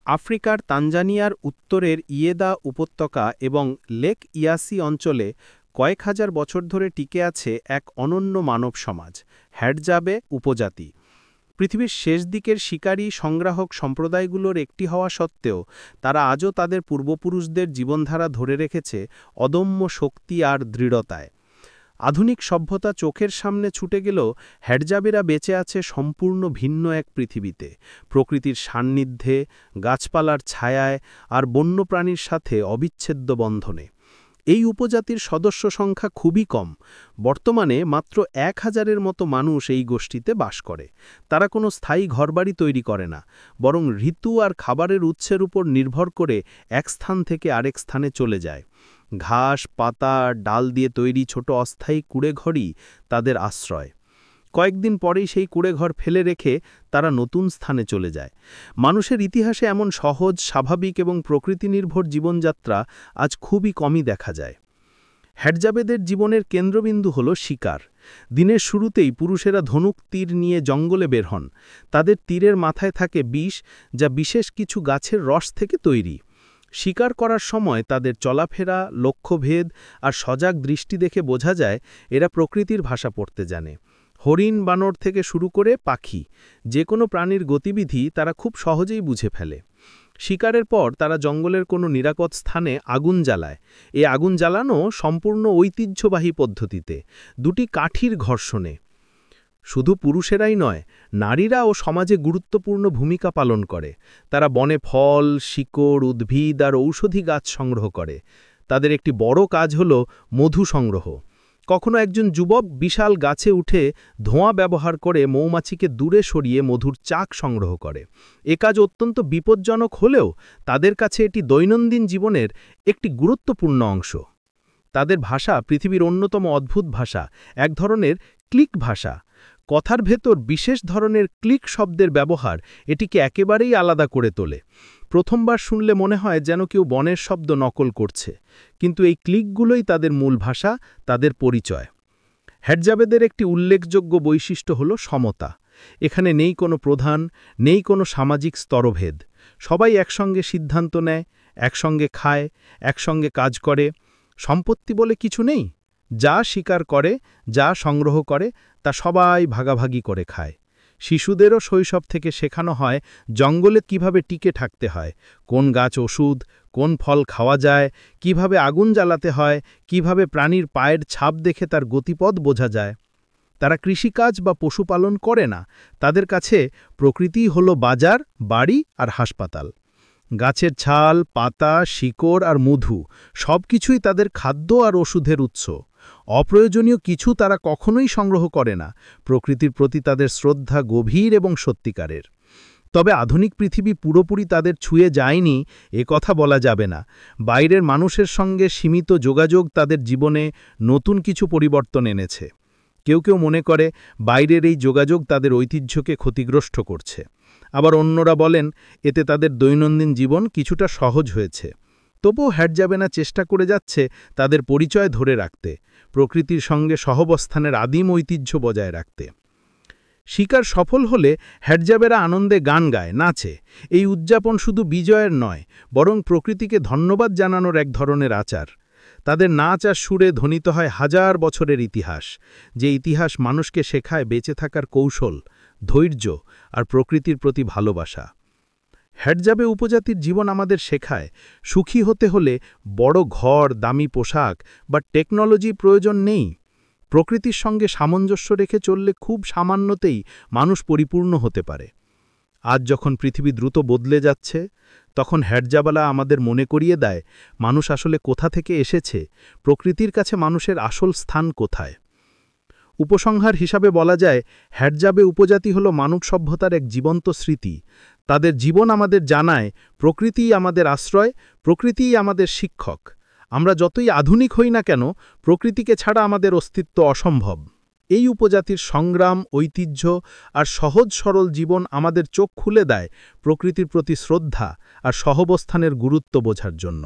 আফ্রিকার তানজানিয়ার উত্তরের ইয়েদা উপত্যকা এবং লেক ইয়াসি অঞ্চলে কয়েক হাজার বছর ধরে টিকে আছে এক অনন্য মানব সমাজ, হ্যাডজাবে উপজাতি। পৃথিবীর শেষ দিকের শিকারী সংগ্রাহক সম্প্রদায়গুলোর একটি হওয়া সত্ত্বেও তারা আজও তাদের পূর্বপুরুষদের জীবনধারা ধরে রেখেছে অদম্য শক্তি আর দৃঢ়তায়। আধুনিক সভ্যতা চোখের সামনে ছুটে গেলেও হ্যাডজাবেরা বেঁচে আছে সম্পূর্ণ ভিন্ন এক পৃথিবীতে, প্রকৃতির সান্নিধ্যে, গাছপালার ছায়ায় আর বন্যপ্রাণীর সাথে অবিচ্ছেদ্য বন্ধনে। এই উপজাতির সদস্য সংখ্যা খুবই কম। বর্তমানে মাত্র 1000-এর মতো মানুষ এই গোষ্ঠীতে বাস করে। তারা কোনো স্থায়ী ঘরবাড়ি তৈরি করে না, বরং ঋতু আর খাবারের উৎসের উপর নির্ভর করে এক স্থান থেকে আরেক স্থানে চলে যায়। ঘাস, পাতা, ডাল দিয়ে তৈরি ছোট অস্থায়ী কুঁড়েঘরই তাদের আশ্রয়। কয়েকদিন পরেই সেই কুঁড়েঘর ফেলে রেখে তারা নতুন স্থানে চলে যায়। মানুষের ইতিহাসে এমন সহজ, স্বাভাবিক এবং প্রকৃতিনির্ভর জীবনযাত্রা আজ খুবই কমই দেখা যায়। হ্যাডজাবেদের জীবনের কেন্দ্রবিন্দু হল শিকার। দিনের শুরুতেই পুরুষেরা ধনুক তীর নিয়ে জঙ্গলে বের হন। তাদের তীরের মাথায় থাকে বিষ, যা বিশেষ কিছু গাছের রস থেকে তৈরি। শিকার করার সময় তাদের চলাফেরা, লক্ষ্যভেদ আর সজাগ দৃষ্টি দেখে বোঝা যায় এরা প্রকৃতির ভাষা পড়তে জানে। হরিণ, বানর থেকে শুরু করে পাখি, যে কোনো প্রাণীর গতিবিধি তারা খুব সহজেই বুঝে ফেলে। শিকারের পর তারা জঙ্গলের কোনো নিরাপদ স্থানে আগুন জ্বালায়। এই আগুন জ্বালানো সম্পূর্ণ ঐতিহ্যবাহী পদ্ধতিতে, দুটি কাঠির ঘর্ষণে। শুধু পুরুষেরাই নয়, নারীরা ও সমাজে গুরুত্বপূর্ণ ভূমিকা পালন করে। তারা বনে ফল, শিকড়, উদ্ভিদ আর ঔষধি গাছ সংগ্রহ করে। তাদের একটি বড় কাজ হল মধু সংগ্রহ। কখনো একজন যুবক বিশাল গাছে উঠে ধোঁয়া ব্যবহার করে মৌমাছিকে দূরে সরিয়ে মধুর চাক সংগ্রহ করে। এ কাজ অত্যন্ত বিপজ্জনক হলেও তাদের কাছে এটি দৈনন্দিন জীবনের একটি গুরুত্বপূর্ণ অংশ। তাদের ভাষা পৃথিবীর অন্যতম অদ্ভুত ভাষা, এক ধরনের ক্লিক ভাষা। কথার ভেতর বিশেষ ধরনের ক্লিক শব্দের ব্যবহার এটিকে একেবারেই আলাদা করে তোলে। প্রথমবার শুনলে মনে হয় যেন কেউ বনের শব্দ নকল করছে, কিন্তু এই ক্লিকগুলোই তাদের মূল ভাষা, তাদের পরিচয়। হ্যাডজাবেদের একটি উল্লেখযোগ্য বৈশিষ্ট্য হল সমতা। এখানে নেই কোনো প্রধান, নেই কোনো সামাজিক স্তরভেদ। সবাই একসঙ্গে সিদ্ধান্ত নেয়, একসঙ্গে খায়, একসঙ্গে কাজ করে। সম্পত্তি বলে কিছু নেই। যা শিকার করে, যা সংগ্রহ করে, তা সবাই ভাগাভাগি করে খায়। শিশুদেরও শৈশব থেকে শেখানো হয় জঙ্গলে কিভাবে টিকে থাকতে হয়, কোন গাছ ওষুধ, কোন ফল খাওয়া যায়, কিভাবে আগুন জ্বালাতে হয়, কিভাবে প্রাণীর পায়ের ছাপ দেখে তার গতিপথ বোঝা যায়। তারা কৃষিকাজ বা পশুপালন করে না। তাদের কাছে প্রকৃতিই হল বাজার, বাড়ি আর হাসপাতাল। গাছের ছাল, পাতা, শিকড় আর মধু সবকিছুই তাদের খাদ্য আর ওষুধের উৎস। অপ্রয়োজনীয় কিছু তারা কখনোই সংগ্রহ করে না। প্রকৃতির প্রতি তাদের শ্রদ্ধা গভীর এবং সত্যিকারের। তবে আধুনিক পৃথিবী পুরোপুরি তাদের ছুঁয়ে যায়নি এ কথা বলা যাবে না। বাইরের মানুষের সঙ্গে সীমিত যোগাযোগ তাদের জীবনে নতুন কিছু পরিবর্তন এনেছে। কেউ কেউ মনে করে বাইরের এই যোগাযোগ তাদের ঐতিহ্যকে ক্ষতিগ্রস্ত করছে। আবার অন্যরা বলেন এতে তাদের দৈনন্দিন জীবন কিছুটা সহজ হয়েছে। তবুও হ্যাডজাবেরা চেষ্টা করে যাচ্ছে তাদের পরিচয় ধরে রাখতে, প্রকৃতির সঙ্গে সহাবস্থানের আদিম ঐতিহ্য বজায় রাখতে। শিকার সফল হলে হ্যাডজাবেরা আনন্দে গান গায়, নাচে। এই উদযাপন শুধু বিজয়ের নয়, বরং প্রকৃতিকে ধন্যবাদ জানানোর এক ধরনের আচার। তাদের নাচ আর সুরে ধ্বনিত হয় হাজার বছরের ইতিহাস, যে ইতিহাস মানুষকে শেখায় বেঁচে থাকার কৌশল, ধৈর্য আর প্রকৃতির প্রতি ভালোবাসা। হ্যাডজাবে উপজাতির জীবন আমাদের শেখায় সুখী হতে হলে বড় ঘর, দামি পোশাক বা টেকনোলজি প্রয়োজন নেই। প্রকৃতির সঙ্গে সামঞ্জস্য রেখে চললে খুব সামান্যতেই মানুষ পরিপূর্ণ হতে পারে। আজ যখন পৃথিবী দ্রুত বদলে যাচ্ছে, তখন হ্যাডজাবেরা আমাদের মনে করিয়ে দেয় মানুষ আসলে কোথা থেকে এসেছে, প্রকৃতির কাছে মানুষের আসল স্থান কোথায়। উপসংহার হিসাবে বলা যায়, হ্যাডজাবে উপজাতি হল মানব সভ্যতার এক জীবন্ত স্মৃতি। তাদের জীবন আমাদের জানায় প্রকৃতিই আমাদের আশ্রয়, প্রকৃতিই আমাদের শিক্ষক। আমরা যতই আধুনিক হই না কেন, প্রকৃতিকে ছাড়া আমাদের অস্তিত্ব অসম্ভব। এই উপজাতির সংগ্রাম, ঐতিহ্য আর সহজ সরল জীবন আমাদের চোখ খুলে দেয় প্রকৃতির প্রতি শ্রদ্ধা আর সহাবস্থানের গুরুত্ব বোঝার জন্য।